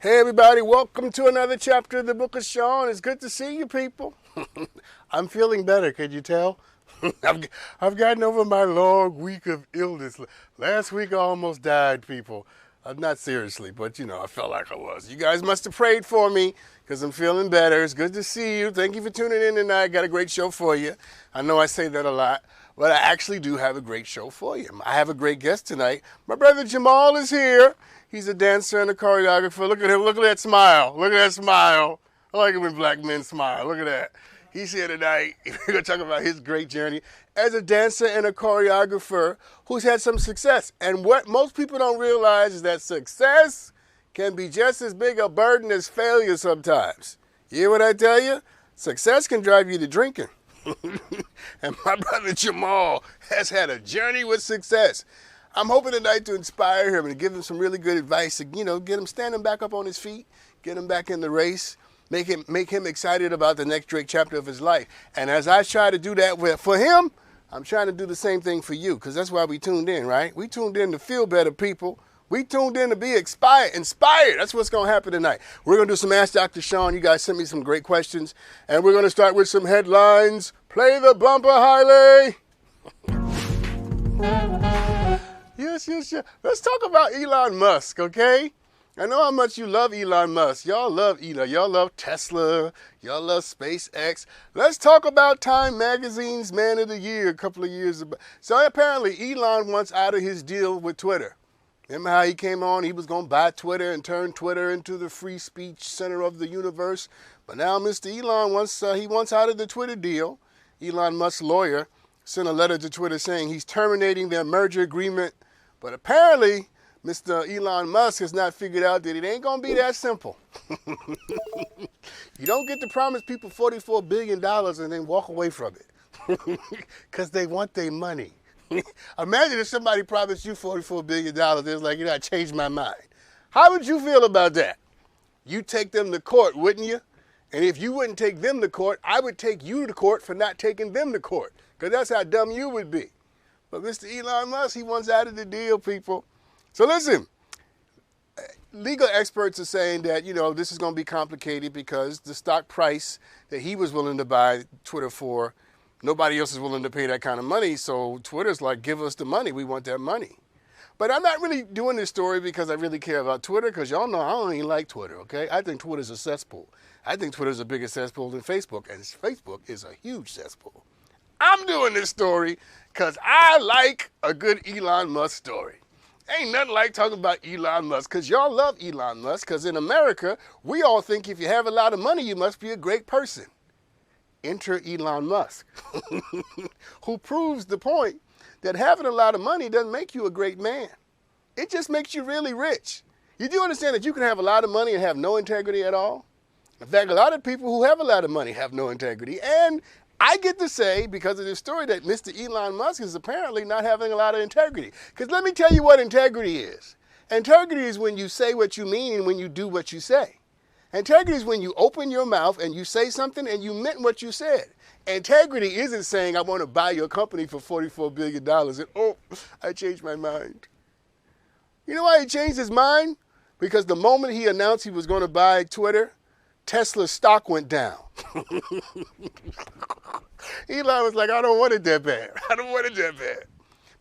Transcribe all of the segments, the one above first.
Hey everybody, welcome to another chapter of the book of Sean. It's good to see you people. I'm feeling better, could you tell? I've gotten over my long week of illness. Last week I almost died, people. Not seriously, but I felt like I was. You guys must have prayed for me because I'm feeling better. It's good to see you. Thank you for tuning in tonight. Got a great show for you. I know I say that a lot, but I actually do have a great show for you. I have a great guest tonight. My brother Jamal is here. He's a dancer and a choreographer. Look at him. Look at that smile. Look at that smile. I like it when black men smile. Look at that. He's here tonight. We're going to talk about his great journey as a dancer and a choreographer who's had some success. And what most people don't realize is that success can be just as big a burden as failure sometimes. You hear what I tell you? Success can drive you to drinking. And my brother Jamal has had a journey with success. I'm hoping tonight to inspire him and give him some really good advice to, get him standing back up on his feet, get him back in the race, make him excited about the next great chapter of his life. And as I try to do that for him, I'm trying to do the same thing for you, because that's why we tuned in, right? We tuned in to feel better, people. We tuned in to be inspired. That's what's going to happen tonight. We're going to do some Ask Dr. Sean. You guys sent me some great questions. And we're going to start with some headlines. Play the bumper, Hailey. Yes. Let's talk about Elon Musk, okay? I know how much you love Elon Musk. Y'all love Elon. Y'all love Tesla. Y'all love SpaceX. Let's talk about Time Magazine's Man of the Year a couple of years ago. So apparently Elon wants out of his deal with Twitter. Remember how he came on? He was going to buy Twitter and turn Twitter into the free speech center of the universe. But now Mr. Elon wants out of the Twitter deal. Elon Musk's lawyer sent a letter to Twitter saying he's terminating their merger agreement. But apparently, Mr. Elon Musk has not figured out that it ain't going to be that simple. You don't get to promise people $44 billion and then walk away from it. Because they want their money. Imagine if somebody promised you $44 billion and it's like, I changed my mind. How would you feel about that? You'd take them to court, wouldn't you? And if you wouldn't take them to court, I would take you to court for not taking them to court. Because that's how dumb you would be. But Mr. Elon Musk, he wants out of the deal, people. So listen, legal experts are saying that, this is going to be complicated because the stock price that he was willing to buy Twitter for, nobody else is willing to pay that kind of money. So Twitter's like, give us the money. We want that money. But I'm not really doing this story because I really care about Twitter, because y'all know I don't even like Twitter, okay? I think Twitter's a cesspool. I think Twitter's a bigger cesspool than Facebook, and Facebook is a huge cesspool. I'm doing this story because I like a good Elon Musk story. Ain't nothing like talking about Elon Musk, because y'all love Elon Musk, because in America, we all think if you have a lot of money, you must be a great person. Enter Elon Musk, who proves the point that having a lot of money doesn't make you a great man. It just makes you really rich. You do understand that you can have a lot of money and have no integrity at all? In fact, a lot of people who have a lot of money have no integrity. And I get to say, because of this story, that Mr. Elon Musk is apparently not having a lot of integrity. Because let me tell you what integrity is. Integrity is when you say what you mean and when you do what you say. Integrity is when you open your mouth and you say something and you meant what you said. Integrity isn't saying, I want to buy your company for $44 billion and, I changed my mind. You know why he changed his mind? Because the moment he announced he was going to buy Twitter, Tesla's stock went down. Elon was like, I don't want it that bad. I don't want it that bad.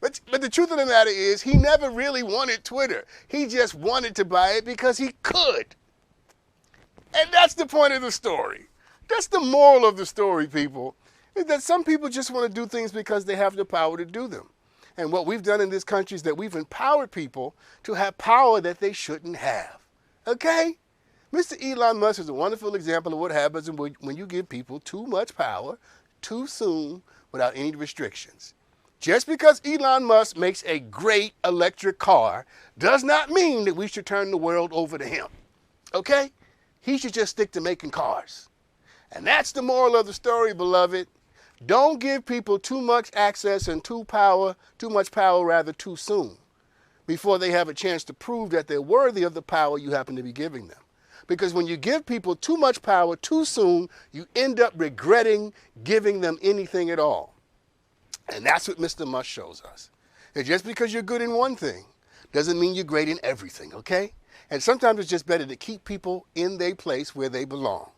But the truth of the matter is, he never really wanted Twitter. He just wanted to buy it because he could. And that's the point of the story. That's the moral of the story, people, is that some people just want to do things because they have the power to do them. And what we've done in this country is that we've empowered people to have power that they shouldn't have. Okay? Mr. Elon Musk is a wonderful example of what happens when you give people too much power too soon without any restrictions. Just because Elon Musk makes a great electric car does not mean that we should turn the world over to him. Okay? He should just stick to making cars. And that's the moral of the story, beloved. Don't give people too much access and too much power too soon, before they have a chance to prove that they're worthy of the power you happen to be giving them. Because when you give people too much power too soon, you end up regretting giving them anything at all. And that's what Mr. Musk shows us. That just because you're good in one thing Doesn't mean you're great in everything, okay? And sometimes it's just better to keep people in their place where they belong.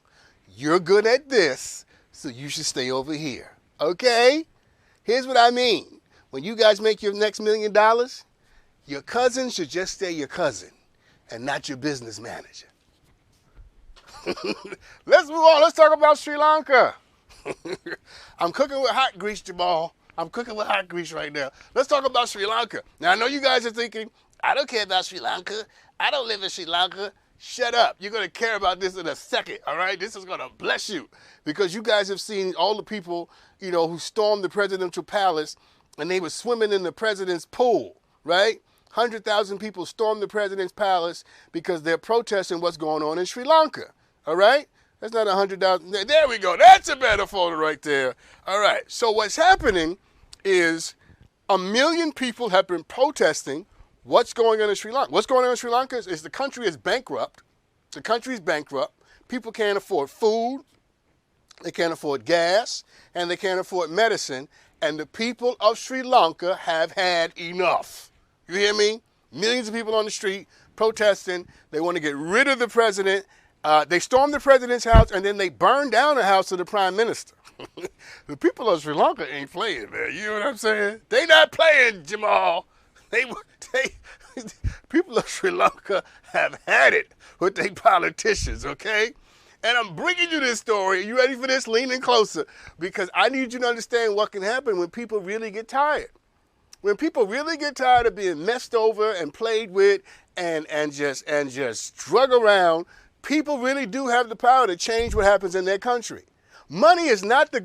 You're good at this, so you should stay over here, okay? Here's what I mean. When you guys make your next $1 million, your cousin should just stay your cousin and not your business manager. Let's move on. Let's talk about Sri Lanka. I'm cooking with hot grease, Jamal. I'm cooking with hot grease right now. Let's talk about Sri Lanka. Now, I know you guys are thinking, I don't care about Sri Lanka. I don't live in Sri Lanka. Shut up. You're going to care about this in a second, all right? This is going to bless you because you guys have seen all the people, who stormed the presidential palace and they were swimming in the president's pool, right? 100,000 people stormed the president's palace because they're protesting what's going on in Sri Lanka, all right? That's not 100,000. There we go. That's a better photo right there. All right. So what's happening is 1 million people have been protesting what's going on in Sri Lanka. What's going on in Sri Lanka is the country is bankrupt. The country is bankrupt. People can't afford food. They can't afford gas. And they can't afford medicine. And the people of Sri Lanka have had enough. You hear me? Millions of people on the street protesting. They want to get rid of the president. They stormed the president's house, and then they burned down the house of the prime minister. The people of Sri Lanka ain't playing, man. You know what I'm saying? They not playing, Jamal. People of Sri Lanka have had it with their politicians, okay? And I'm bringing you this story. You ready for this? Lean in closer, because I need you to understand what can happen when people really get tired. When people really get tired of being messed over and played with and just drug around, people really do have the power to change what happens in their country. Money is not the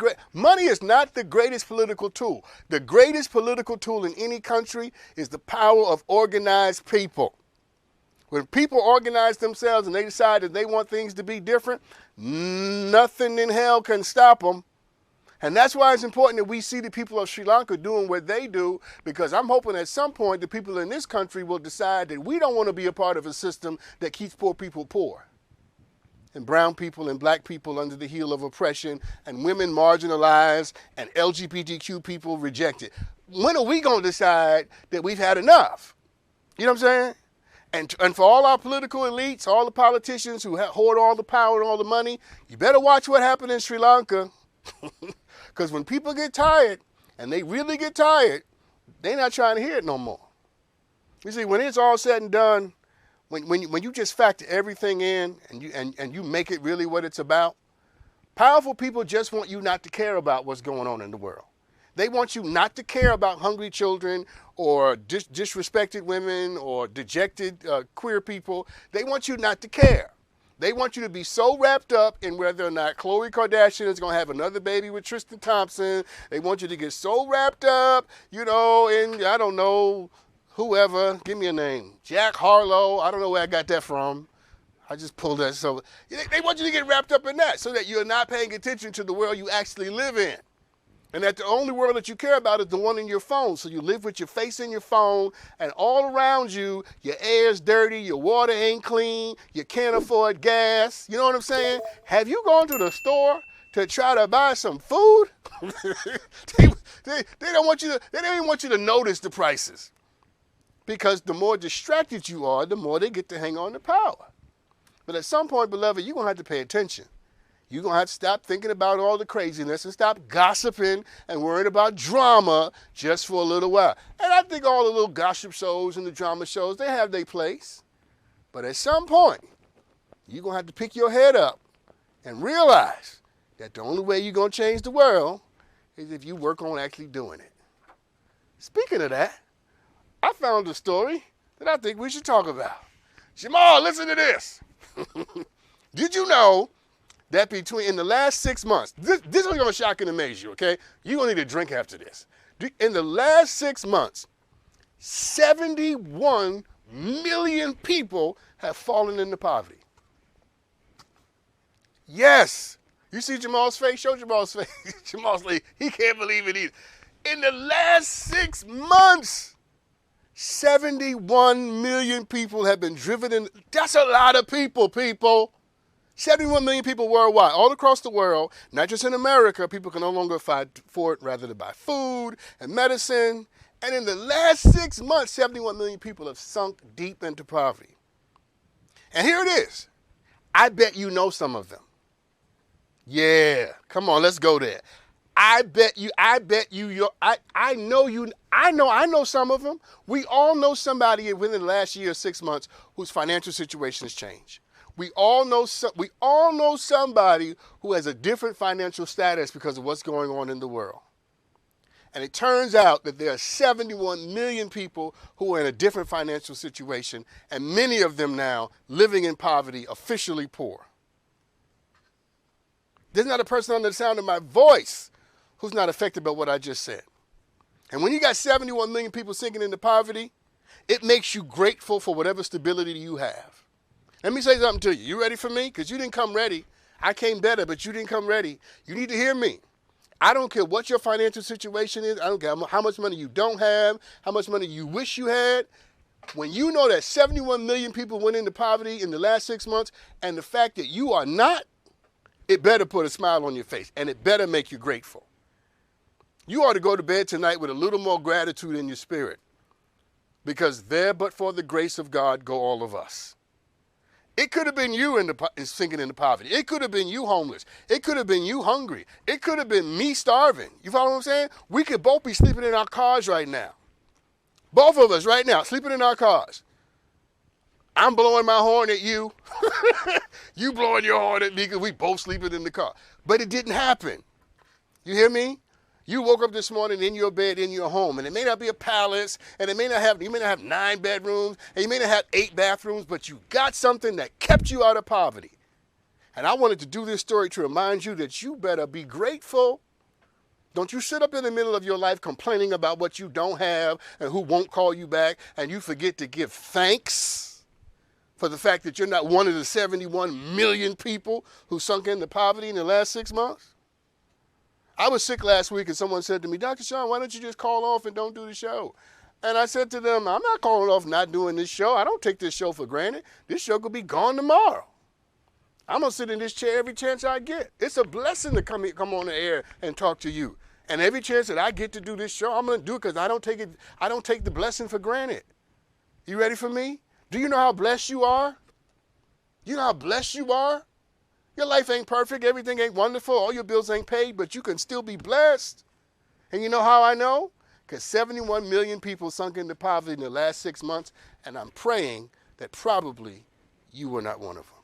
greatest political tool. The greatest political tool in any country is the power of organized people. When people organize themselves and they decide that they want things to be different, nothing in hell can stop them. And that's why it's important that we see the people of Sri Lanka doing what they do, because I'm hoping at some point the people in this country will decide that we don't want to be a part of a system that keeps poor people poor, and brown people and black people under the heel of oppression, and women marginalized, and LGBTQ people rejected. When are we going to decide that we've had enough? You know what I'm saying? And for all our political elites, all the politicians who hoard all the power and all the money, you better watch what happened in Sri Lanka. Because when people get tired, and they really get tired, they're not trying to hear it no more. You see, when it's all said and done, when you just factor everything in and you make it really what it's about, powerful people just want you not to care about what's going on in the world. They want you not to care about hungry children or disrespected women or dejected queer people. They want you not to care. They want you to be so wrapped up in whether or not Khloe Kardashian is going to have another baby with Tristan Thompson. They want you to get so wrapped up, in, I don't know, whoever, give me a name, Jack Harlow. I don't know where I got that from. I just pulled that. So they want you to get wrapped up in that so that you're not paying attention to the world you actually live in. And that the only world that you care about is the one in your phone. So you live with your face in your phone, and all around you, your air's dirty, your water ain't clean, you can't afford gas. You know what I'm saying? Have you gone to the store to try to buy some food? they don't want you to. They don't even want you to notice the prices, because the more distracted you are, the more they get to hang on to power. But at some point, beloved, you're gonna have to pay attention. You're going to have to stop thinking about all the craziness and stop gossiping and worrying about drama just for a little while. And I think all the little gossip shows and the drama shows, they have their place. But at some point, you're going to have to pick your head up and realize that the only way you're going to change the world is if you work on actually doing it. Speaking of that, I found a story that I think we should talk about. Jamal, listen to this. Did you know that in the last 6 months, this is going to shock and amaze you, okay? You're going to need a drink after this. In the last 6 months, 71 million people have fallen into poverty. Yes. You see Jamal's face? Show Jamal's face. Jamal's like, he can't believe it either. In the last 6 months, 71 million people have been driven in. That's a lot of people. 71 million people worldwide, all across the world, not just in America. People can no longer afford rather to buy food and medicine. And in the last 6 months, 71 million people have sunk deep into poverty. And here it is. I bet you know some of them. Yeah, come on, let's go there. I know some of them. We all know somebody within the last year or 6 months whose financial situation has changed. We all know somebody who has a different financial status because of what's going on in the world. And it turns out that there are 71 million people who are in a different financial situation, and many of them now living in poverty, officially poor. There's not a person under the sound of my voice who's not affected by what I just said. And when you got 71 million people sinking into poverty, it makes you grateful for whatever stability you have. Let me say something to you. You ready for me? Because you didn't come ready. I came better, but you didn't come ready. You need to hear me. I don't care what your financial situation is. I don't care how much money you don't have, how much money you wish you had. When you know that 71 million people went into poverty in the last 6 months, and the fact that you are not, it better put a smile on your face, and it better make you grateful. You ought to go to bed tonight with a little more gratitude in your spirit, because there but for the grace of God go all of us. It could have been you sinking into poverty. It could have been you homeless. It could have been you hungry. It could have been me starving. You follow what I'm saying? We could both be sleeping in our cars right now. Both of us right now, sleeping in our cars. I'm blowing my horn at you. You blowing your horn at me because we both sleeping in the car. But it didn't happen. You hear me? You woke up this morning in your bed, in your home, and it may not be a palace, and you may not have 9 bedrooms, and you may not have 8 bathrooms, but you got something that kept you out of poverty. And I wanted to do this story to remind you that you better be grateful. Don't you sit up in the middle of your life complaining about what you don't have and who won't call you back, and you forget to give thanks for the fact that you're not one of the 71 million people who sunk into poverty in the last 6 months. I was sick last week and someone said to me, Dr. Sean, why don't you just call off and don't do the show? And I said to them, I'm not calling off not doing this show. I don't take this show for granted. This show could be gone tomorrow. I'm going to sit in this chair every chance I get. It's a blessing to come on the air and talk to you. And every chance that I get to do this show, I'm going to do it because I don't take the blessing for granted. You ready for me? Do you know how blessed you are? You know how blessed you are? Your life ain't perfect. Everything ain't wonderful. All your bills ain't paid, but you can still be blessed. And you know how I know? Because 71 million people sunk into poverty in the last 6 months, and I'm praying that probably you were not one of them.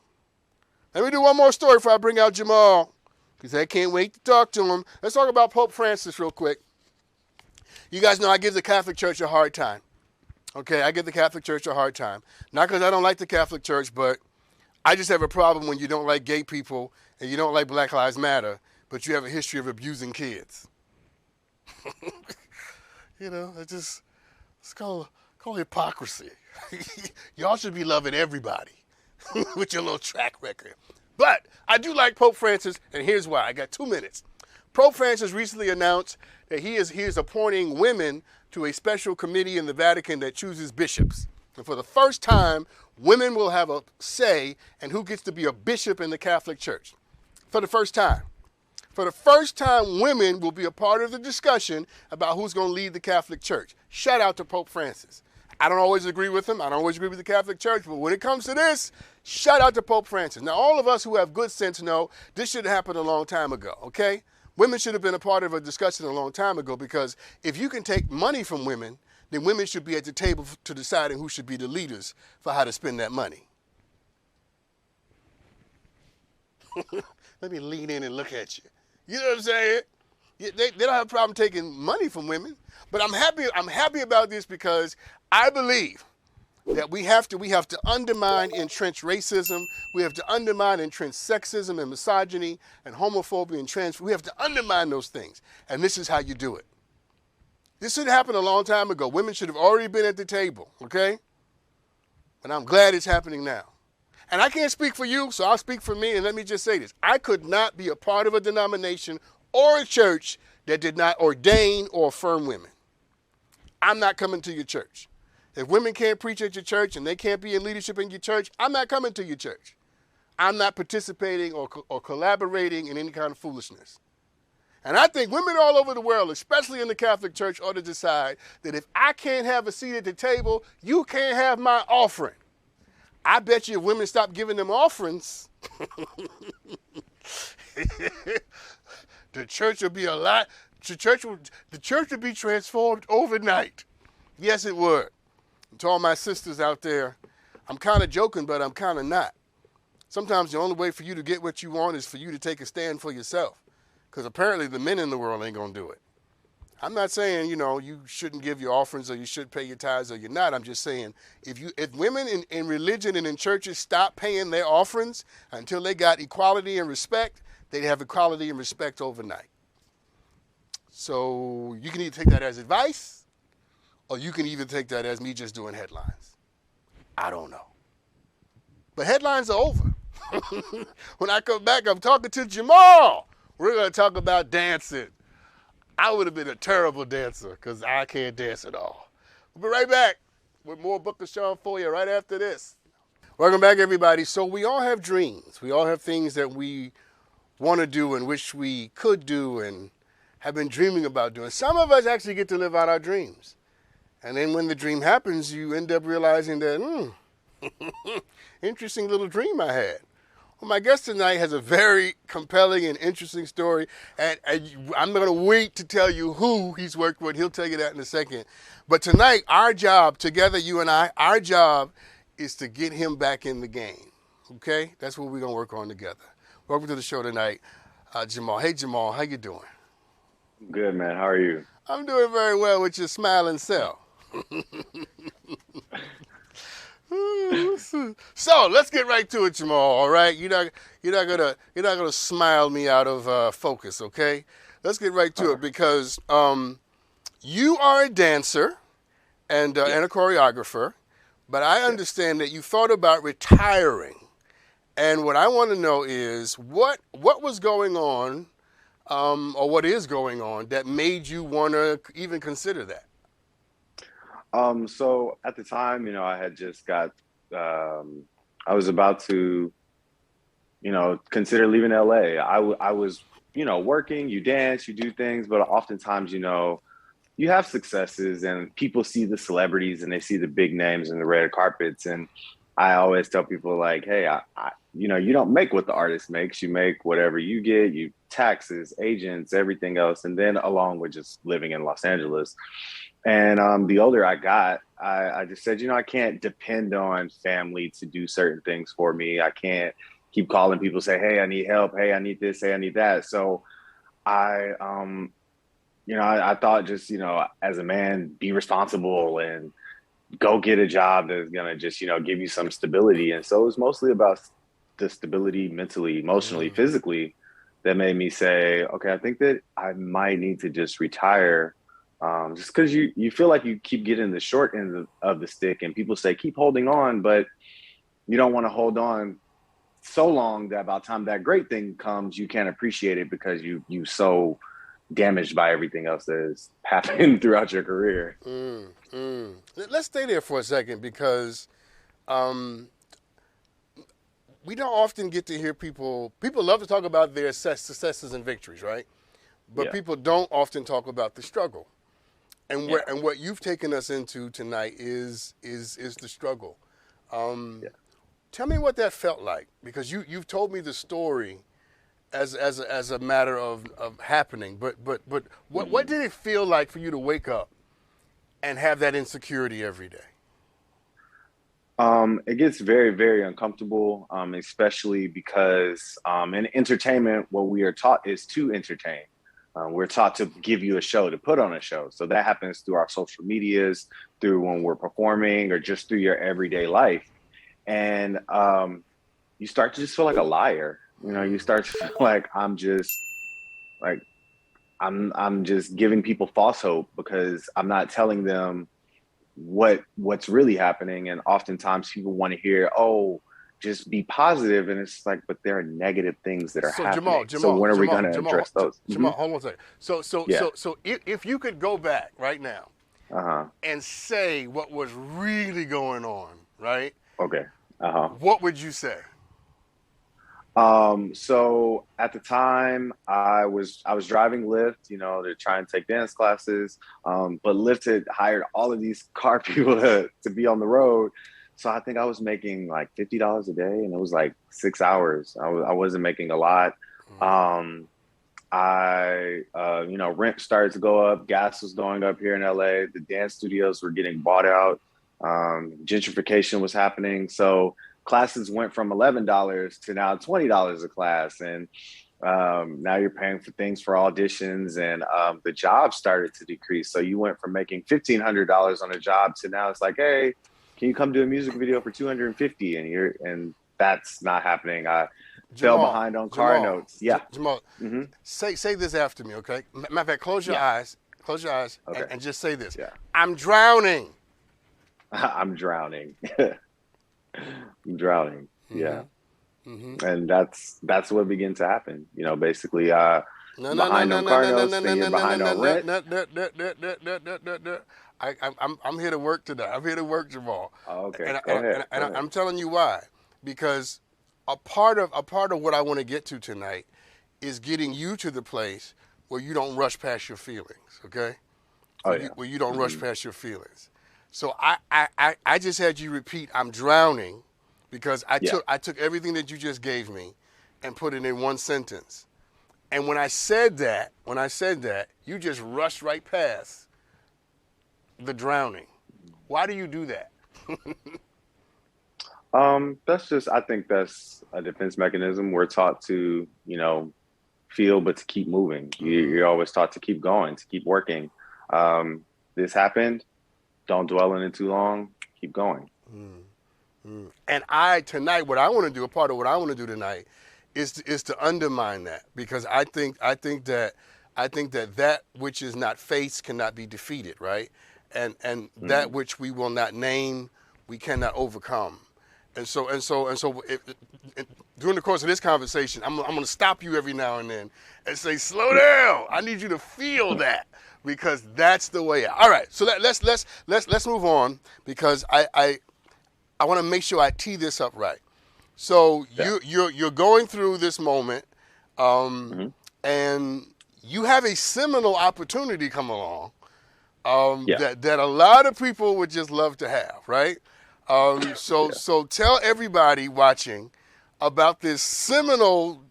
Let me do one more story before I bring out Jamal, because I can't wait to talk to him. Let's talk about Pope Francis real quick. You guys know I give the Catholic Church a hard time. Okay, I give the Catholic Church a hard time. Not because I don't like the Catholic Church, but I just have a problem when you don't like gay people and you don't like Black Lives Matter, but you have a history of abusing kids. You know, it's called hypocrisy. Y'all should be loving everybody with your little track record. But I do like Pope Francis, and here's why. I got 2 minutes. Pope Francis recently announced that he is appointing women to a special committee in the Vatican that chooses bishops. And for the first time, women will have a say in who gets to be a bishop in the Catholic Church. For the first time. For the first time, women will be a part of the discussion about who's going to lead the Catholic Church. Shout out to Pope Francis. I don't always agree with him. I don't always agree with the Catholic Church. But when it comes to this, shout out to Pope Francis. Now, all of us who have good sense know this should have happened a long time ago, okay? Women should have been a part of a discussion a long time ago, because if you can take money from women, then women should be at the table to deciding who should be the leaders for how to spend that money. Let me lean in and look at you. You know what I'm saying? They don't have a problem taking money from women. But I'm happy about this, because I believe that we have to undermine entrenched racism. We have to undermine entrenched sexism and misogyny and homophobia and trans. We have to undermine those things. And this is how you do it. This should happen a long time ago. Women should have already been at the table, okay? But I'm glad it's happening now. And I can't speak for you, so I'll speak for me, and let me just say this. I could not be a part of a denomination or a church that did not ordain or affirm women. I'm not coming to your church. If women can't preach at your church and they can't be in leadership in your church, I'm not coming to your church. I'm not participating or collaborating in any kind of foolishness. And I think women all over the world, especially in the Catholic Church, ought to decide that if I can't have a seat at the table, you can't have my offering. I bet you if women stop giving them offerings, the church will be a lot. The church would be transformed overnight. Yes, it would. And to all my sisters out there, I'm kind of joking, but I'm kind of not. Sometimes the only way for you to get what you want is for you to take a stand for yourself. Because apparently the men in the world ain't going to do it. I'm not saying, you shouldn't give your offerings or you should pay your tithes or you're not. I'm just saying if women in religion and in churches stop paying their offerings until they got equality and respect, they'd have equality and respect overnight. So you can either take that as advice or you can even take that as me just doing headlines. I don't know. But headlines are over. When I come back, I'm talking to Jamal. We're going to talk about dancing. I would have been a terrible dancer because I can't dance at all. We'll be right back with more Book of Sean for you right after this. Welcome back, everybody. So we all have dreams. We all have things that we want to do and wish we could do and have been dreaming about doing. Some of us actually get to live out our dreams. And then when the dream happens, you end up realizing that, interesting little dream I had. Well, my guest tonight has a very compelling and interesting story, and I'm going to wait to tell you who he's worked with. He'll tell you that in a second. But tonight, our job, together, you and I, our job is to get him back in the game, okay? That's what we're going to work on together. Welcome to the show tonight, Jamal. Hey, Jamal, how you doing? Good, man. How are you? I'm doing very well with your smiling self. So let's get right to it, Jamal. All right, you're not gonna smile me out of focus, okay? Let's get right to it because you are a dancer and a choreographer, but I understand that you thought about retiring, and what I want to know is what was going on, or what is going on that made you want to even consider that. So at the time, I had just got, I was about to, consider leaving LA. I was, working, you dance, you do things, but oftentimes, you have successes and people see the celebrities and they see the big names and the red carpets. And I always tell people like, hey, you don't make what the artist makes. You make whatever you get, you taxes, agents, everything else. And then along with just living in Los Angeles. And the older I got, I just said, I can't depend on family to do certain things for me. I can't keep calling people, say, hey, I need help. Hey, I need this. Hey, I need that. So I thought just, as a man, be responsible and go get a job that's going to just, give you some stability. And so it was mostly about the stability mentally, emotionally, physically that made me say, okay, I think that I might need to just retire. Just because you feel like you keep getting the short end of the stick and people say, keep holding on, but you don't want to hold on so long that by the time that great thing comes, you can't appreciate it because you so damaged by everything else that has happened throughout your career. Let's stay there for a second because we don't often get to hear people love to talk about their successes and victories, right? But people don't often talk about the struggle. And what you've taken us into tonight is the struggle. Tell me what that felt like, because you've told me the story as a matter of happening. But what did it feel like for you to wake up and have that insecurity every day? It gets very, very uncomfortable, especially because in entertainment, what we are taught is to entertain. We're taught to give you a show, to put on a show. So that happens through our social medias, through when we're performing, or just through your everyday life. And you start to just feel like a liar. You start to feel like I'm just giving people false hope because I'm not telling them what's really happening. And oftentimes people want to hear, oh, just be positive, and it's like, but there are negative things that are happening. So when are we going to address those? Jamal, hold on a second. So if you could go back right now and say what was really going on, right? Okay. What would you say? So at the time I was driving Lyft, to try and take dance classes. But Lyft had hired all of these car people to be on the road. So I think I was making like $50 a day, and it was like 6 hours. I wasn't making a lot. Um, rent started to go up, gas was going up here in LA. The dance studios were getting bought out. Gentrification was happening. So classes went from $11 to now $20 a class. And now you're paying for things for auditions, and the job started to decrease. So you went from making $1,500 on a job to now it's like, hey, can you come do a music video for 250? And that's not happening. I fell Jamal, behind on car notes. Yeah. Jamal, Hmm. say this after me, okay? Matter of fact, Yeah. close your eyes, Okay. and just say this: Yeah. I'm drowning. I'm drowning. I'm drowning. Mm-hmm. Yeah. Mm-hmm. And that's what began to happen. Basically, No, no, no, behind no, on no, car no, no, notes, no, then no, you're no, no, no, behind no, on no, rent. no, no, no, no, no, no, no, no, no. I'm here to work today. I'm here to work, Jamal, Oh, okay, and go ahead. Go ahead. I'm telling you why, because a part of what I want to get to tonight is getting you to the place where you don't rush past your feelings, okay? Oh yeah. Where you don't rush Hmm. past your feelings. So I just had you repeat, I'm drowning, because Yeah. I took everything that you just gave me and put it in one sentence. And when I said that, you just rushed right past the drowning. Why do you do that? That's just. I think that's a defense mechanism. We're taught to, feel, but to keep moving. You're always taught to keep going, to keep working. Um, this happened. Don't dwell in it too long. Keep going. And I tonight, what I want to do, a part of what I want to do tonight, is to undermine that, because I think that which is not faced cannot be defeated, right? And that Mm. which we will not name, we cannot overcome. And so during the course of this conversation, I'm going to stop you every now and then and say, slow down. I need you to feel that, because that's the way out. All right, so let's move on, because I want to make sure I tee this up right. So Yeah. you're going through this moment, um, Hmm. and you have a seminal opportunity come along, Yeah. that a lot of people would just love to have, right? So Yeah. so tell everybody watching about this seminal,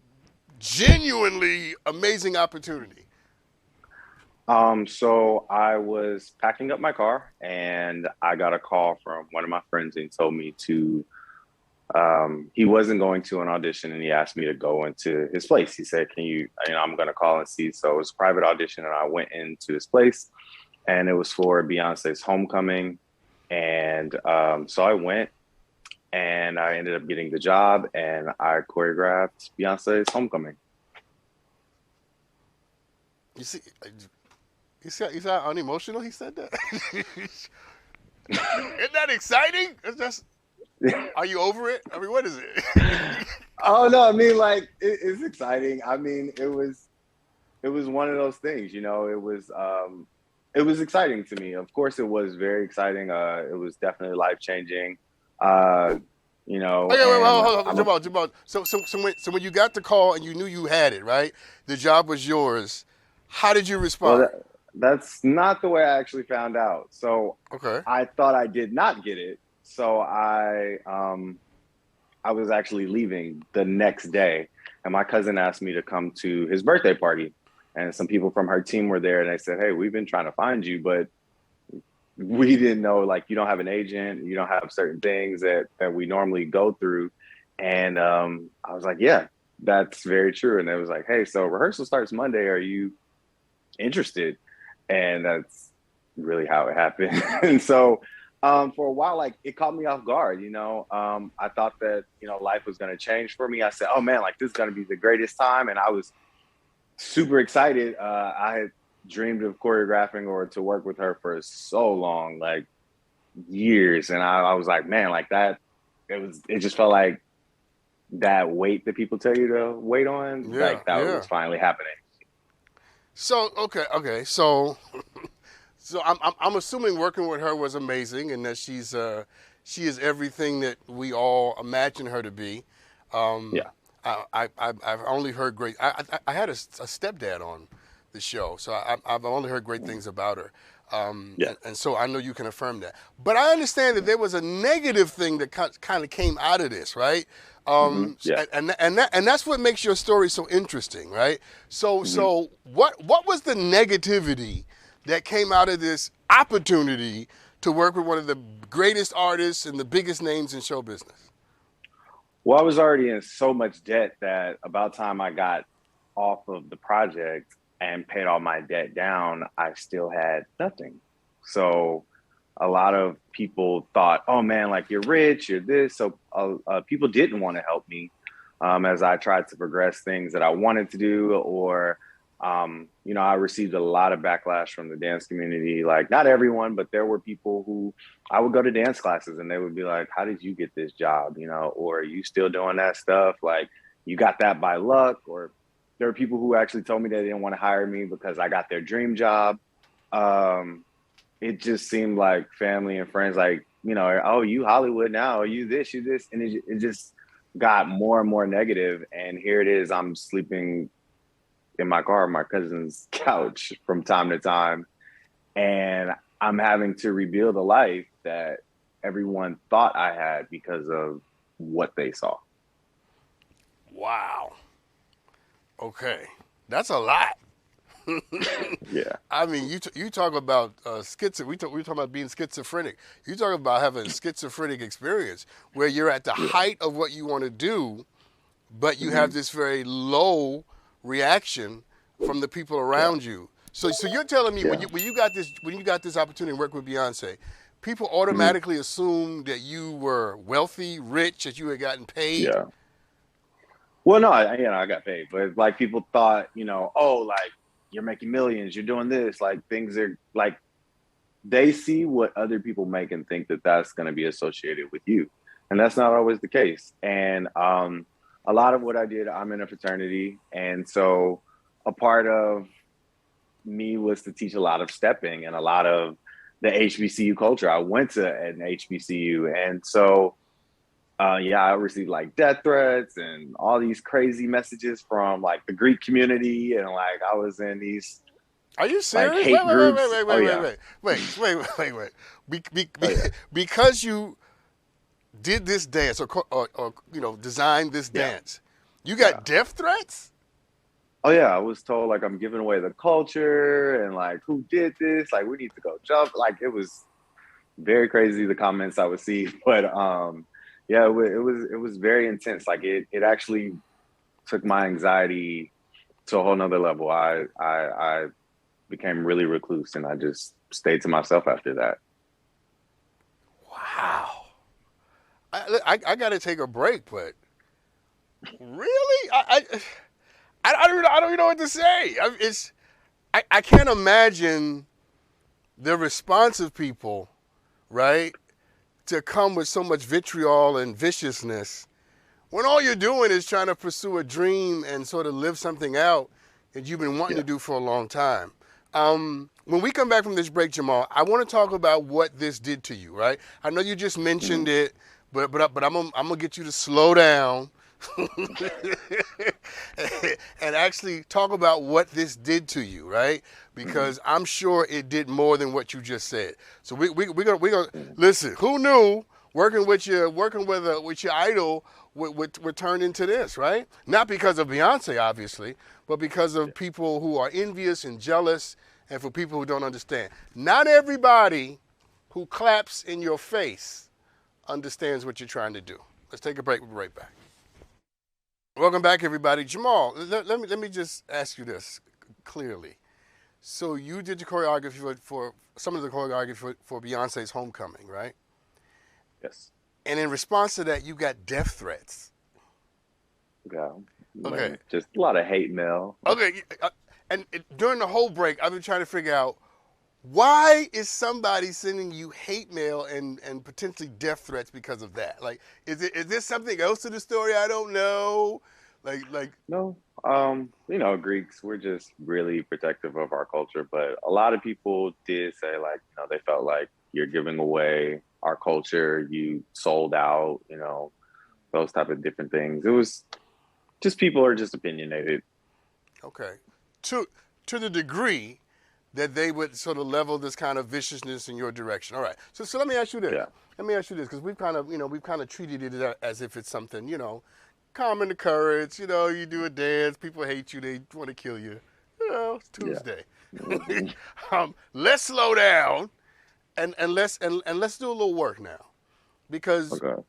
genuinely amazing opportunity. So I was packing up my car, and I got a call from one of my friends, and he told me to he wasn't going to an audition, and he asked me to go into his place. He said, can I'm going to call and see. So it was a private audition, and I went into his place, and it was for Beyonce's homecoming. And so I went, and I ended up getting the job, and I choreographed Beyonce's homecoming. You see, you sound unemotional. He said that. Isn't that exciting? It's just, are you over it? I mean, what is it? Oh no, I mean, like, it's exciting. I mean, it was one of those things, it was exciting to me. Of course, it was very exciting. It was definitely life changing. Uh, Okay, wait, and hold on, I'm a Jamal. So when you got the call and you knew you had it, right? The job was yours. How did you well. respond? That's not the way I actually found out. So Okay. I thought I did not get it. So I was actually leaving the next day, and my cousin asked me to come to his birthday party. And some people from her team were there, and they said, "Hey, we've been trying to find you, but we didn't know, like, you don't have an agent, you don't have certain things that we normally go through." And I was like, "Yeah, that's very true." And it was like, "Hey, so rehearsal starts Monday. Are you interested?" And that's really how it happened. And so for a while, like, it caught me off guard. I thought that life was going to change for me. I said, "Oh man, like, this is going to be the greatest time," and I was super excited. I had dreamed of choreographing or to work with her for so long, like years, and I was like, man, like that. It just felt like that weight that people tell you to wait on, Yeah, like that yeah. was finally happening. So okay. So I'm assuming working with her was amazing, and that she is everything that we all imagine her to be. Um, Yeah. I've only heard great. I had a stepdad on the show, so I've only heard great things about her. Yeah. And so I know you can affirm that. But I understand that there was a negative thing that kind of came out of this, right? Yeah. And that's what makes your story so interesting, right? So hmm so what was the negativity that came out of this opportunity to work with one of the greatest artists and the biggest names in show business? Well, I was already in so much debt that about time I got off of the project and paid all my debt down, I still had nothing. So a lot of people thought, "Oh man, like you're rich, you're this." So people didn't want to help me as I tried to progress things that I wanted to do, or I received a lot of backlash from the dance community. Like not everyone, but there were people who I would go to dance classes and they would be like, "How did you get this job?" Or "Are you still doing that stuff? Like you got that by luck?" Or there were people who actually told me they didn't want to hire me because I got their dream job. Um, it just seemed like family and friends, like, "Oh, you Hollywood now, you this, you this," and it just got more and more negative. And here it is, I'm sleeping in my car on my cousin's couch from time to time, and I'm having to rebuild a life that everyone thought I had because of what they saw. Wow. Okay, that's a lot. Yeah. I mean, you talk about schizo. We talk about being schizophrenic. You talk about having a schizophrenic experience where you're at the Yeah. height of what you want to do, but you have hmm this very low reaction from the people Yeah. around you. So you're telling me when Yeah. you got this opportunity to work with Beyonce, people hmm automatically assumed that you were wealthy, rich, that you had gotten paid. Yeah. Well, no, I got paid, but like people thought, "Oh, like you're making millions, you're doing this, like things are like," they see what other people make and think that that's going to be associated with you, and that's not always the case. And a lot of what I did, I'm in a fraternity, and so a part of me was to teach a lot of stepping and a lot of the HBCU culture. I went to an HBCU, and so yeah, I received like death threats and all these crazy messages from like the Greek community, and like I was in these Are you like serious? Wait, hate wait, wait, wait, groups. wait, Oh wait, wait, yeah, wait, wait. oh yeah, Because you did this dance or designed this yeah, dance, you yeah. got death threats? Oh yeah, I was told like I'm giving away the culture and like who did this? Like we need to go jump. Like it was very crazy the comments I would see, but yeah, it was very intense. Like it actually took my anxiety to a whole nother level. I became really recluse and I just stayed to myself after that. Wow. I got to take a break, but really, I don't even know what to say. I can't imagine the response of people, right, to come with so much vitriol and viciousness when all you're doing is trying to pursue a dream and sort of live something out that you've been wanting to Yeah. do for a long time. When we come back from this break, Jamal, I want to talk about what this did to you, right? I know you just mentioned hmm it, but I'm gonna get you to slow down Okay. and actually talk about what this did to you, right? hmm Because I'm sure it did more than what you just said. So we gonna hmm listen. Who knew working with your idol would turn into this, right? Not because of Beyonce, obviously, but because Yeah. of people who are envious and jealous, and for people who don't understand. Not everybody who claps in your face understands what you're trying to do. Let's take a break. We'll be right back. Welcome back, everybody. Jamal, let me just ask you this clearly. So you did the choreography for some of the choreography for Beyonce's Homecoming, right? Yes. And in response to that, you got death threats. Yeah. Okay. Just a lot of hate mail. Okay. And during the whole break, I've been trying to figure out why is somebody sending you hate mail and potentially death threats because of that? Like, is there something else to the story I don't know? Like, No, Greeks, we're just really protective of our culture, but a lot of people did say like, they felt like you're giving away our culture, you sold out, those type of different things. It was Just people are just opinionated. Okay. To to the degree that they would sort of level this kind of viciousness in your direction. All right. So let me ask you this. Yeah. Let me ask you this because we've kind of treated it as if it's something calming the currents. You do a dance, people hate you, they want to kill you. It's Yeah. Tuesday. Hmm. Let's slow down and let's do a little work now because Okay.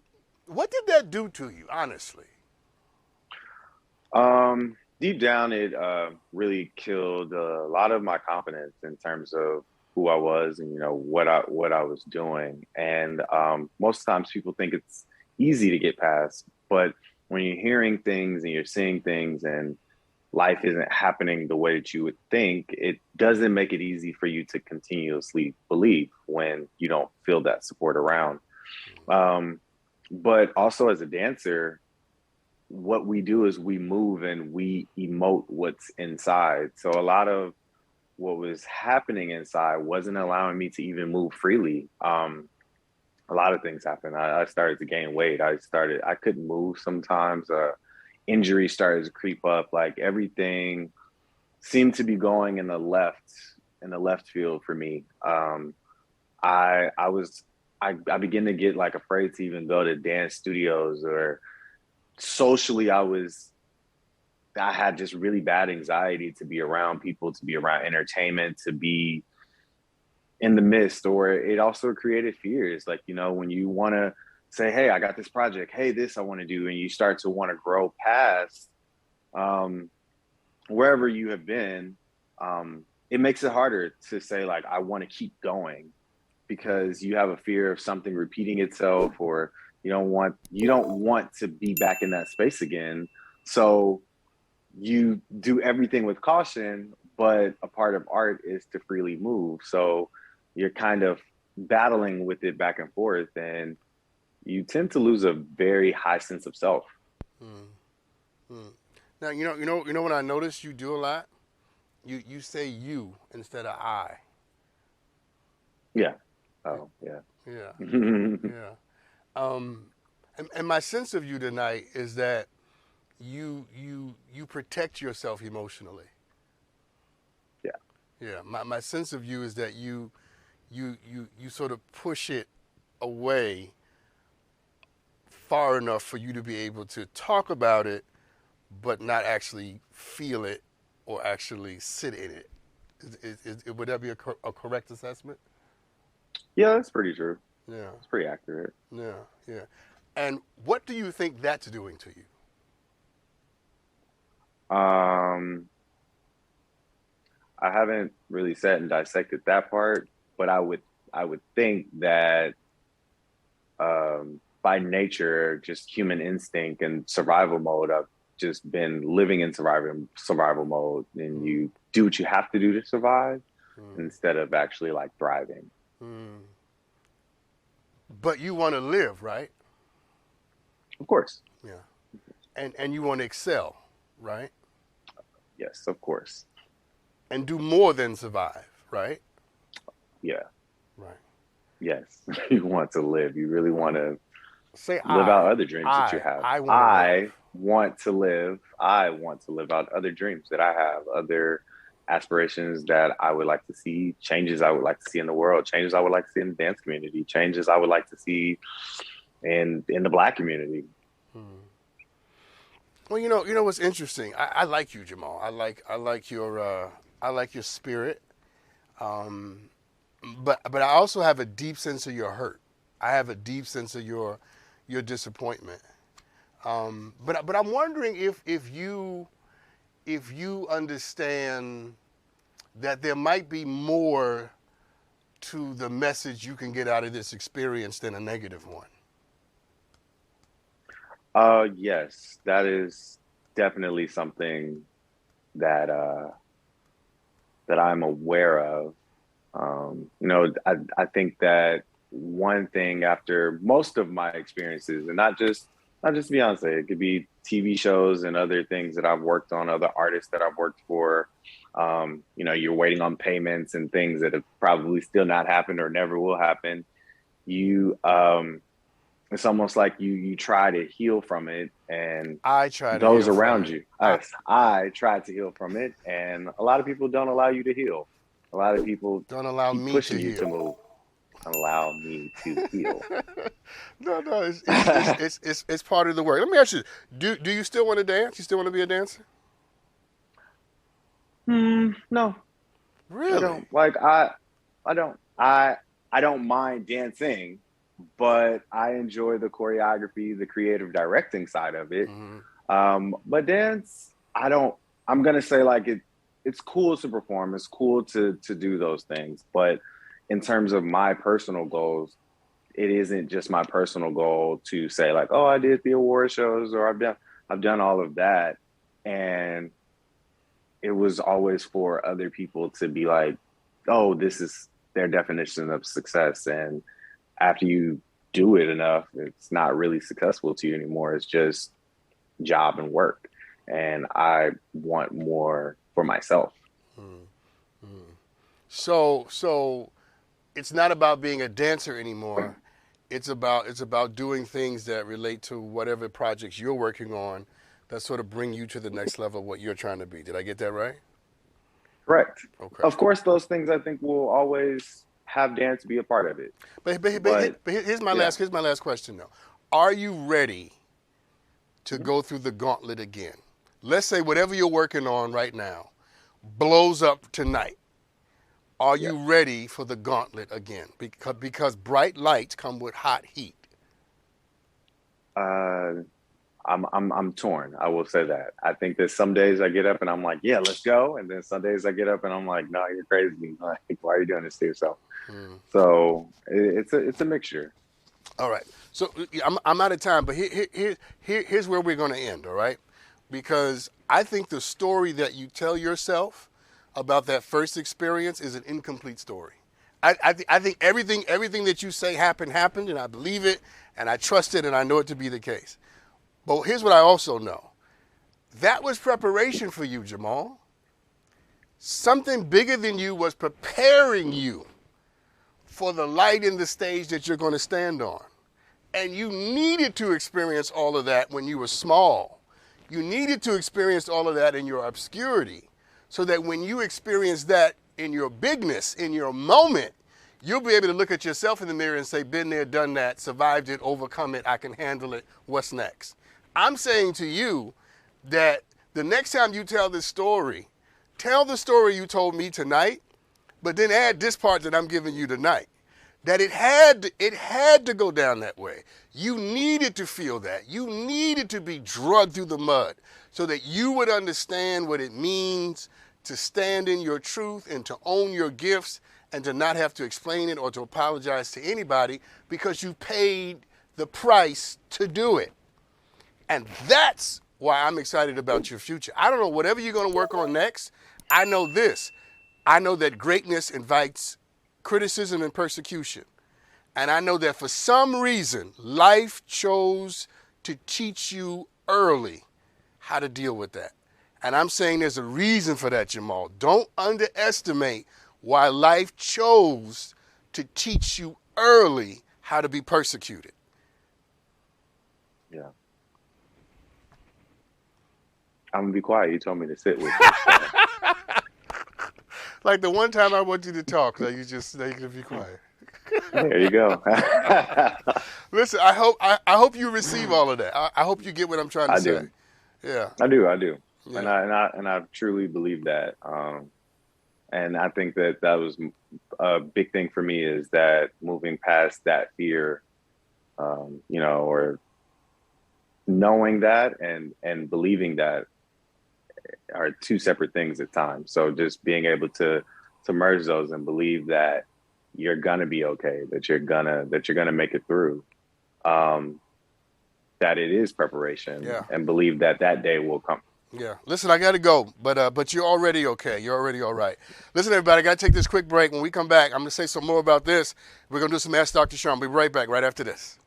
what did that do to you, honestly? Deep down, it really killed a lot of my confidence in terms of who I was and what I was doing. And most times, people think it's easy to get past, but when you're hearing things and you're seeing things and life isn't happening the way that you would think, it doesn't make it easy for you to continuously believe when you don't feel that support around. Um, but also as a dancer, what we do is we move and we emote what's inside. So a lot of what was happening inside wasn't allowing me to even move freely. A lot of things happened. I started to gain weight. I couldn't move sometimes. Injury started to creep up. Like everything seemed to be going in the left field for me. I was I began to get like afraid to even go to dance studios or socially. I had just really bad anxiety to be around people, to be around entertainment, to be in the midst, or it also created fears. Like, when you want to say, hey, I got this project, hey, this I want to do, and you start to want to grow past um, wherever you have been, it makes it harder to say, like, I want to keep going because you have a fear of something repeating itself, or you don't want to be back in that space again. So you do everything with caution, but a part of art is to freely move. So you're kind of battling with it back and forth, and you tend to lose a very high sense of self. Mm, mm. Now what I noticed you do a lot. You say you instead of I. Yeah. Oh, yeah. Yeah, yeah. And my sense of you tonight is that you protect yourself emotionally. Yeah. Yeah. My sense of you is that you sort of push it away far enough for you to be able to talk about it, but not actually feel it or actually sit in it. Would that be a correct assessment? Yeah, that's pretty true. Yeah, It's pretty accurate. yeah, yeah. And what do you think that's doing to you? Um, I haven't really sat and dissected that part, but I would think that by nature, just human instinct and survival mode, I've just been living in survival mode, and Mm, you do what you have to do to survive mm, instead of actually like thriving. mm. But you want to live, right? Of course. Yeah. And you want to excel, right? Yes, of course. And do more than survive, right? Yeah. Right. Yes. You want to live. You really want to Say live out I. other dreams that you have. I want to live. I want to live. I want to live out other dreams that I have, other aspirations that I would like to see, changes I would like to see in the world, changes I would like to see in the dance community, changes I would like to see in the Black community. Hmm. Well, you know what's interesting. I like you, Jamal. I like your spirit. Um, but I also have a deep sense of your hurt. I have a deep sense of your disappointment. But I'm wondering if you understand that there might be more to the message you can get out of this experience than a negative one. Yes, that is definitely something that that I'm aware of. I think that one thing after most of my experiences, and not just Beyonce, it could be TV shows and other things that I've worked on, other artists that I've worked for. You're waiting on payments and things that have probably still not happened or never will happen. You it's almost like you try to heal from it, and I try to those heal from around it. you. I tried to heal from it, and a lot of people don't allow you to heal. A lot of people Don't allow keep me pushing to you to heal. move. Allow me to heal. No, no, it's part of the work. Let me ask you: Do you still want to dance? You still want to be a dancer? No, I Really? don't. I don't. I don't mind dancing, but I enjoy the choreography, the creative directing side of it. Hmm. But dance, I don't. I'm gonna say like it. It's cool to perform. It's cool to do those things. But in terms of my personal goals, it isn't just my personal goal to say like, oh, I did the award shows or I've done all of that, and it was always for other people to be like, oh, this is their definition of success. And after you do it enough, it's not really successful to you anymore. It's just job and work. And I want more for myself. So it's not about being a dancer anymore. It's about doing things that relate to whatever projects you're working on that sort of bring you to the next level of what you're trying to be. Did I get that right? Correct. Okay. Of course, those things I think will always have dance be a part of it. But But here's my yeah, last question though. Are you ready to go through the gauntlet again? Let's say whatever you're working on right now blows up tonight. Are yeah. you ready for the gauntlet again? Because bright lights come with hot heat. Uh, I'm torn. I will say that. I think that some days I get up and I'm like, yeah, let's go. And then some days I get up and I'm like, no, you're crazy. Like, why are you doing this to yourself? Hmm. So it's a mixture. All right. So I'm out of time, but here's where we're going to end, all right? Because I think the story that you tell yourself about that first experience is an incomplete story. I think everything that you say happened, and I believe it, and I trust it, and I know it to be the case. But here's what I also know. That was preparation for you, Jamal. Something bigger than you was preparing you for the light in the stage that you're going to stand on. And you needed to experience all of that when you were small. You needed to experience all of that in your obscurity so that when you experience that in your bigness, in your moment, you'll be able to look at yourself in the mirror and say, been there, done that, survived it, overcome it, I can handle it, what's next? I'm saying to you that the next time you tell this story, tell the story you told me tonight, but then add this part that I'm giving you tonight. That it had to go down that way. You needed to feel that. You needed to be drugged through the mud so that you would understand what it means to stand in your truth and to own your gifts and to not have to explain it or to apologize to anybody because you paid the price to do it. And that's why I'm excited about your future. I don't know, whatever you're going to work on next, I know this. I know that greatness invites criticism and persecution. And I know that for some reason, life chose to teach you early how to deal with that. And I'm saying there's a reason for that, Jamal. Don't underestimate why life chose to teach you early how to be persecuted. Yeah. I'm gonna be quiet. You told me to sit with you. So Like the one time I want you to talk, so you just say you can be quiet. there you go. Listen, I hope you receive all of that. I hope you get what I'm trying to I say. do. Yeah, I do. And yeah, I truly believe that. And I think that was a big thing for me is that moving past that fear, or knowing that and believing that are two separate things at times. So just being able to merge those and believe that you're gonna be okay, that you're gonna make it through. Um, that it is preparation, yeah, and believe that that day will come. yeah. Listen, I got to go, but you're already okay. You're already all right. Listen, everybody, I got to take this quick break. When we come back, I'm going to say some more about this. We're going to do some Ask Dr. Sean. We'll be right back right after this.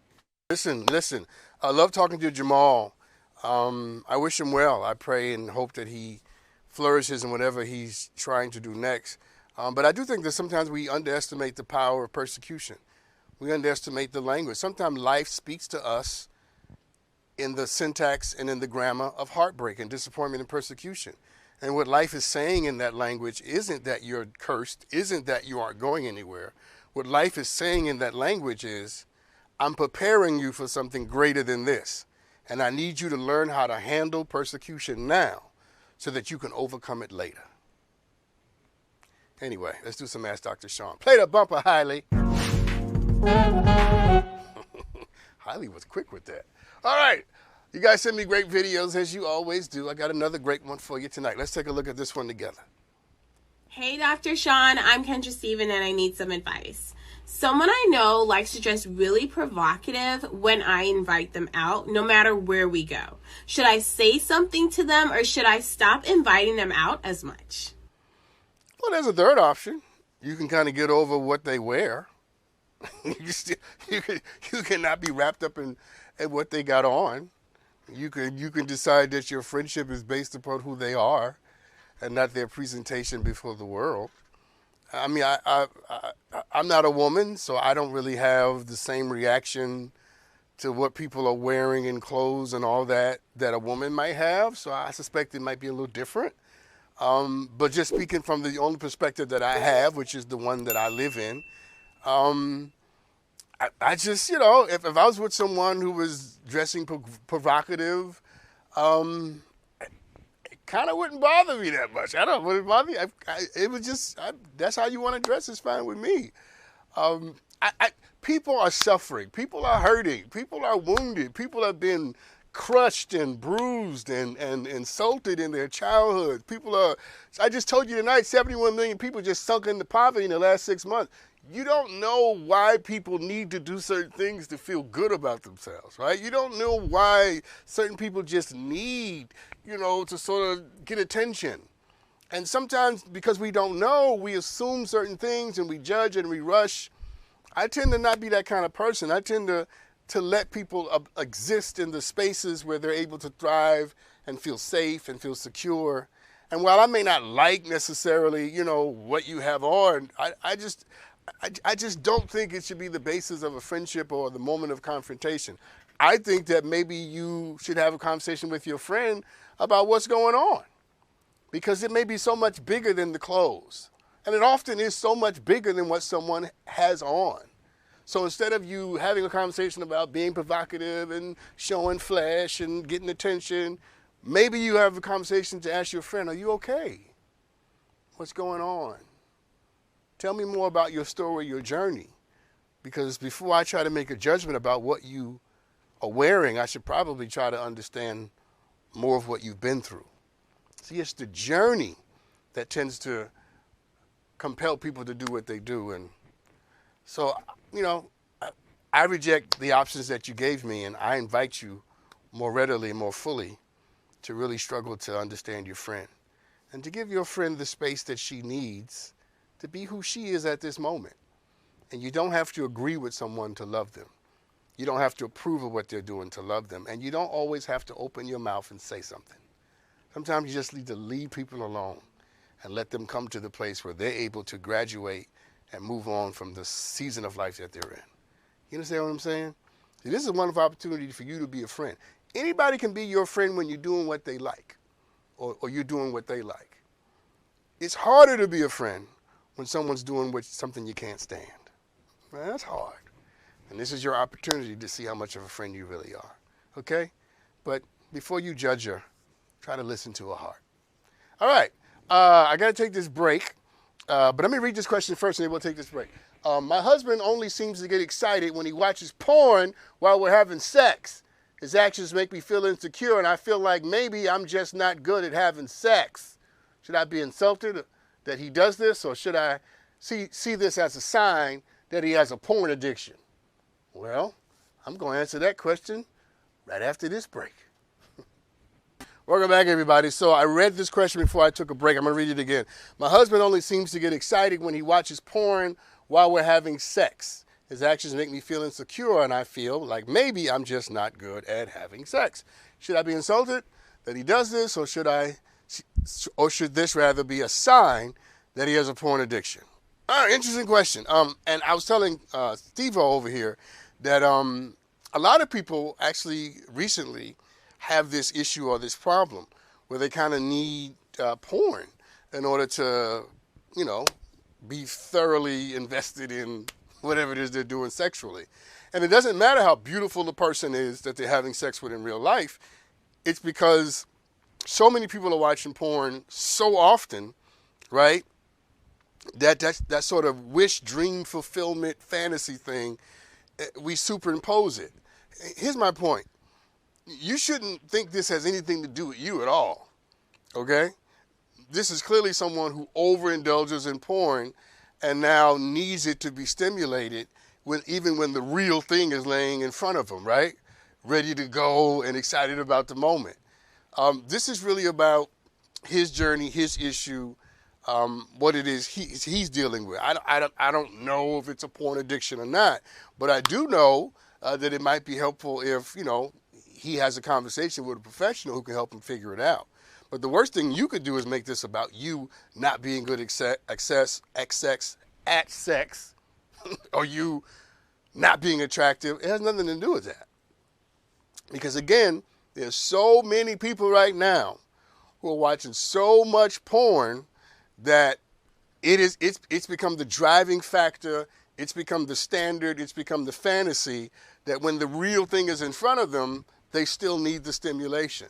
Listen. I love talking to Jamal. I wish him well. I pray and hope that he flourishes in whatever he's trying to do next. But I do think that sometimes we underestimate the power of persecution. We underestimate the language. Sometimes life speaks to us in the syntax and in the grammar of heartbreak and disappointment and persecution. And what life is saying in that language isn't that you're cursed, isn't that you aren't going anywhere. What life is saying in that language is, I'm preparing you for something greater than this. And I need you to learn how to handle persecution now so that you can overcome it later. Anyway, let's do some Ask Dr. Sean. Play the bumper, Hiley. Hiley was quick with that. All right. You guys send me great videos, as you always do. I got another great one for you tonight. Let's take a look at this one together. Hey, Dr. Sean. I'm Kendra Steven, and I need some advice. Someone I know likes to dress really provocative when I invite them out, no matter where we go. Should I say something to them, or should I stop inviting them out as much? Well, there's a third option. You can kind of get over what they wear. You cannot be wrapped up in what they got on. You can decide that your friendship is based upon who they are and not their presentation before the world. I mean, I'm not a woman, so I don't really have the same reaction to what people are wearing in clothes and all that a woman might have. So I suspect it might be a little different. But just speaking from the only perspective that I have, which is the one that I live in, I just, if I was with someone who was dressing provocative, it kind of wouldn't bother me that much. I don't know, would it bother me? It was just, that's how you want to dress is fine with me. People are suffering. People are hurting. People are wounded. People have been crushed and bruised and insulted in their childhood. I just told you tonight, 71 million people just sunk into poverty in the last 6 months. You don't know why people need to do certain things to feel good about themselves, right? You don't know why certain people just need, to sort of get attention. And sometimes because we don't know, we assume certain things and we judge and we rush. I tend to not be that kind of person. I tend to let people exist in the spaces where they're able to thrive and feel safe and feel secure. And while I may not like necessarily, what you have on, I just don't think it should be the basis of a friendship or the moment of confrontation. I think that maybe you should have a conversation with your friend about what's going on, because it may be so much bigger than the clothes. And it often is so much bigger than what someone has on. So instead of you having a conversation about being provocative and showing flesh and getting attention, maybe you have a conversation to ask your friend, are you okay? What's going on? Tell me more about your story, your journey. Because before I try to make a judgment about what you are wearing, I should probably try to understand more of what you've been through. See, it's the journey that tends to compel people to do what they do. And so, I reject the options that you gave me, and I invite you more readily, more fully, to really struggle to understand your friend and to give your friend the space that she needs to be who she is at this moment. And you don't have to agree with someone to love them. You don't have to approve of what they're doing to love them. And you don't always have to open your mouth and say something. Sometimes you just need to leave people alone and let them come to the place where they're able to graduate and move on from the season of life that they're in. You understand what I'm saying? See, this is a wonderful opportunity for you to be a friend. Anybody can be your friend when you're doing what they like or you're doing what they like. It's harder to be a friend when someone's doing something you can't stand. Man, that's hard. And this is your opportunity to see how much of a friend you really are. Okay? But before you judge her, try to listen to her heart. All right. I got to take this break. But let me read this question first, and then we'll take this break. My husband only seems to get excited when he watches porn while we're having sex. His actions make me feel insecure, and I feel like maybe I'm just not good at having sex. Should I be insulted that he does this, or should I see this as a sign that he has a porn addiction? Well, I'm going to answer that question right after this break. Welcome back, everybody. So I read this question before I took a break. I'm going to read it again. My husband only seems to get excited when he watches porn while we're having sex. His actions make me feel insecure, and I feel like maybe I'm just not good at having sex. Should I be insulted that he does this, or should this rather be a sign that he has a porn addiction? Interesting question. And I was telling Steve over here that a lot of people actually recently have this issue or this problem where they kind of need porn in order to, you know, be thoroughly invested in whatever it is they're doing sexually. And it doesn't matter how beautiful the person is that they're having sex with in real life. It's because so many people are watching porn so often, right? That sort of wish, dream fulfillment, fantasy thing, we superimpose it. Here's my point. You shouldn't think this has anything to do with you at all, okay? This is clearly someone who overindulges in porn and now needs it to be stimulated even when the real thing is laying in front of them, right? Ready to go and excited about the moment. This is really about his journey, his issue, what it is he's dealing with. I don't know if it's a porn addiction or not, but I do know that it might be helpful if, you know, he has a conversation with a professional who can help him figure it out. But the worst thing you could do is make this about you not being good at sex, or you not being attractive. It has nothing to do with that. Because again, there's so many people right now who are watching so much porn that it's become the driving factor, it's become the standard, it's become the fantasy that when the real thing is in front of them, they still need the stimulation.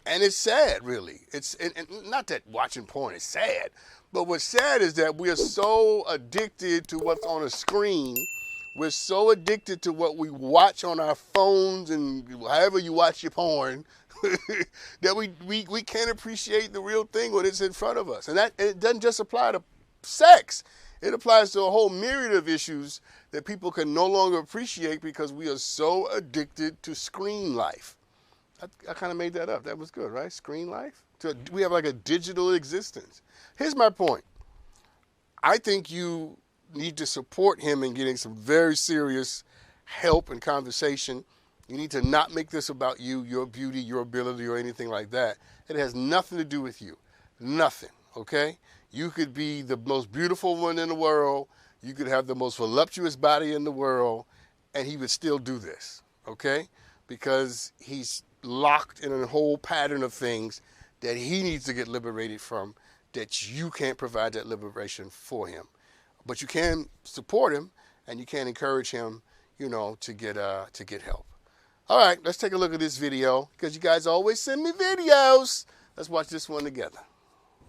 And it's sad, really. And not that watching porn is sad, but what's sad is that we are so addicted to what's on a screen. We're so addicted to what we watch on our phones and however you watch your porn that we can't appreciate the real thing when it's in front of us. And it doesn't just apply to sex. It applies to a whole myriad of issues that people can no longer appreciate because we are so addicted to screen life. I kind of made that up. That was good, right? Screen life? We have like a digital existence. Here's my point. I think you need to support him in getting some very serious help and conversation. You need to not make this about you, your beauty, your ability, or anything like that. It has nothing to do with you. Nothing, okay? You could be the most beautiful one in the world. You could have the most voluptuous body in the world, and he would still do this, okay? Because he's locked in a whole pattern of things that he needs to get liberated from, that you can't provide that liberation for him. But you can support him, and you can encourage him, you know, to get help. All right, let's take a look at this video, because you guys always send me videos. Let's watch this one together.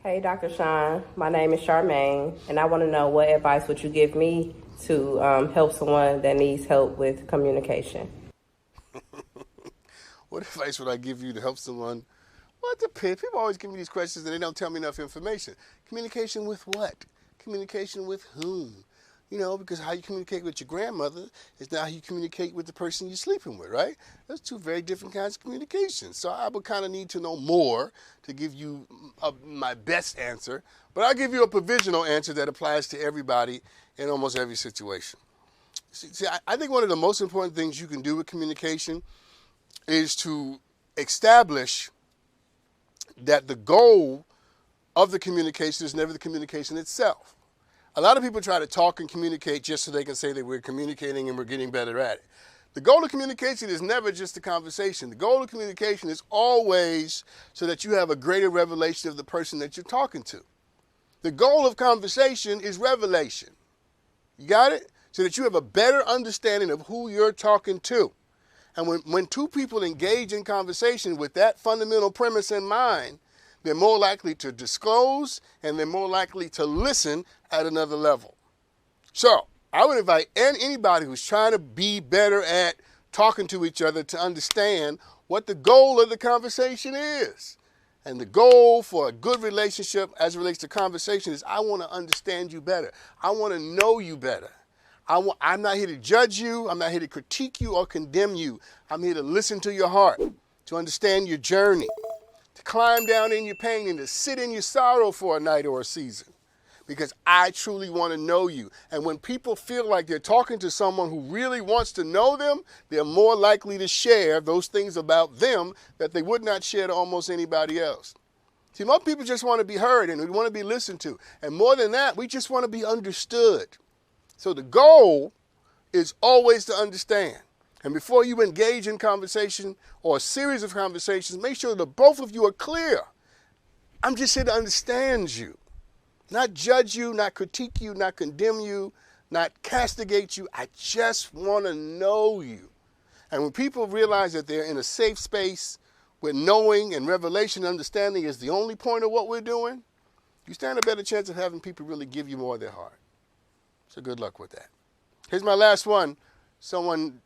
Hey, Dr. Sean. My name is Charmaine, and I want to know what advice would you give me to help someone that needs help with communication? What advice would I give you to help someone? Well, it depends. People always give me these questions and they don't tell me enough information. Communication with what? Communication with whom? You know, because how you communicate with your grandmother is not how you communicate with the person you're sleeping with, right? Those two very different kinds of communication. So I would kind of need to know more to give you my best answer. But I'll give you a provisional answer that applies to everybody in almost every situation. See, I think one of the most important things you can do with communication is to establish that the goal of the communication is never the communication itself. A lot of people try to talk and communicate just so they can say that we're communicating and we're getting better at it. The goal of communication is never just the conversation. The goal of communication is always so that you have a greater revelation of the person that you're talking to. The goal of conversation is revelation. You got it? So that you have a better understanding of who you're talking to. And when two people engage in conversation with that fundamental premise in mind, they're more likely to disclose and they're more likely to listen at another level. So I would invite anybody who's trying to be better at talking to each other to understand what the goal of the conversation is. And the goal for a good relationship as it relates to conversation is I want to understand you better. I want to know you better. I'm not here to judge you. I'm not here to critique you or condemn you. I'm here to listen to your heart, to understand your journey, to climb down in your pain and to sit in your sorrow for a night or a season. Because I truly want to know you. And when people feel like they're talking to someone who really wants to know them, they're more likely to share those things about them that they would not share to almost anybody else. See, most people just want to be heard and we want to be listened to. And more than that, we just want to be understood. So the goal is always to understand. And before you engage in conversation or a series of conversations, make sure that both of you are clear. I'm just here to understand you, not judge you, not critique you, not condemn you, not castigate you. I just want to know you. And when people realize that they're in a safe space where knowing and revelation and understanding is the only point of what we're doing, you stand a better chance of having people really give you more of their heart. So good luck with that. Here's my last one. Someone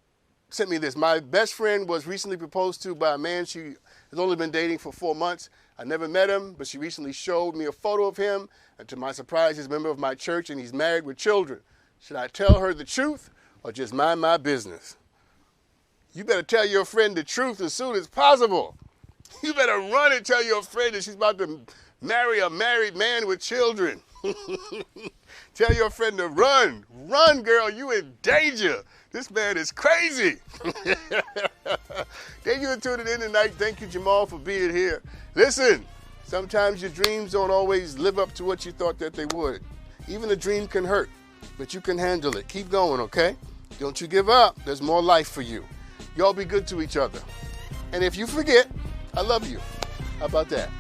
sent me this. My best friend was recently proposed to by a man she has only been dating for 4 months. I never met him, but she recently showed me a photo of him. And to my surprise, he's a member of my church and he's married with children. Should I tell her the truth or just mind my business? You better tell your friend the truth as soon as possible. You better run and tell your friend that she's about to marry a married man with children. Tell your friend to run. Run, girl, you in danger. This man is crazy. Thank you for tuning in tonight. Thank you, Jamal, for being here. Listen, sometimes your dreams don't always live up to what you thought that they would. Even a dream can hurt, but you can handle it. Keep going, okay? Don't you give up. There's more life for you. Y'all be good to each other. And if you forget, I love you. How about that?